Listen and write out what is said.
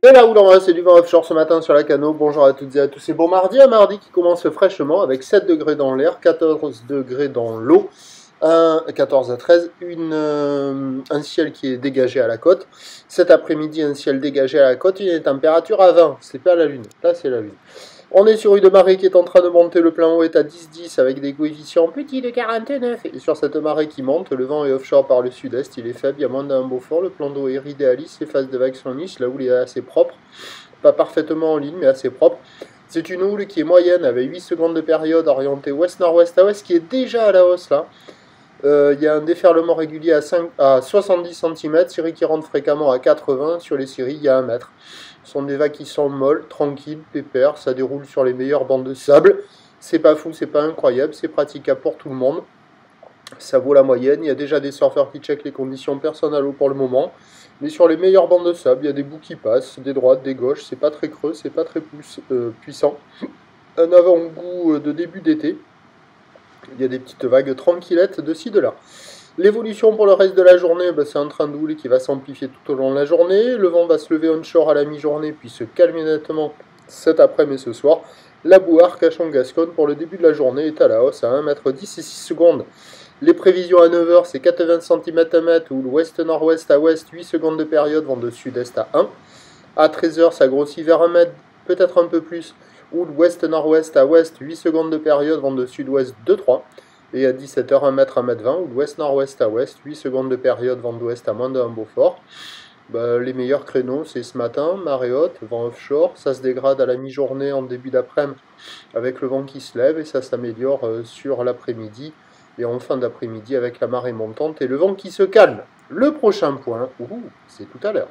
Et là où l'on va, c'est du vent offshore ce matin sur la Cano. Bonjour à toutes et à tous. C'est bon mardi, un mardi qui commence fraîchement avec 7 degrés dans l'air, 14 degrés dans l'eau, 14 à 13, un ciel qui est dégagé à la côte. Cet après-midi, un ciel dégagé à la côte, une température à 20. C'est pas la lune, là c'est la lune. On est sur une marée qui est en train de monter, le plein haut est à 10-10 avec des coefficients petits de 49. Et sur cette marée qui monte, le vent est offshore par le sud-est, il est faible, il y a moins d'un Beaufort, le plan d'eau est idéaliste, les phases de vagues sont lisses, la houle est assez propre, pas parfaitement en ligne mais assez propre. C'est une houle qui est moyenne avec 8 secondes de période orientée ouest-nord-ouest à ouest qui est déjà à la hausse là. Il y a un déferlement régulier à 70 cm, séries qui rentrent fréquemment à 80, sur les séries il y a 1 mètre. Ce sont des vagues qui sont molles, tranquilles, pépères, ça déroule sur les meilleures bandes de sable. C'est pas fou, c'est pas incroyable, c'est praticable pour tout le monde. Ça vaut la moyenne, il y a déjà des surfeurs qui checkent les conditions personnelles pour le moment. Mais sur les meilleures bandes de sable, il y a des bouts qui passent, des droites, des gauches, c'est pas très creux, c'est pas très puissant. Un avant-goût de début d'été. Il y a des petites vagues tranquillettes de ci, de là. L'évolution pour le reste de la journée, c'est un train de houle qui va s'amplifier tout au long de la journée. Le vent va se lever onshore à la mi-journée, puis se calmer nettement cet après-midi et ce soir. La boue Arcachon-Gascogne pour le début de la journée est à la hausse à 1,10 m et 6 secondes. Les prévisions à 9 h, c'est 80 cm à mètre, ou l'ouest-nord-ouest à ouest, 8 secondes de période, vent de sud-est à 1. À 13 h, ça grossit vers 1 mètre, peut-être un peu plus, ou l'ouest-nord-ouest à ouest, 8 secondes de période, vent de sud-ouest 2-3. Et à 17 h, 1 mètre, 1,20 m, ou l'ouest-nord-ouest à ouest, 8 secondes de période, vent d'ouest à moins d'un Beaufort. Les meilleurs créneaux, c'est ce matin, marée haute, vent offshore, ça se dégrade à la mi-journée en début d'après-midi avec le vent qui se lève et ça s'améliore sur l'après-midi et en fin d'après-midi avec la marée montante et le vent qui se calme. Le prochain point, c'est tout à l'heure.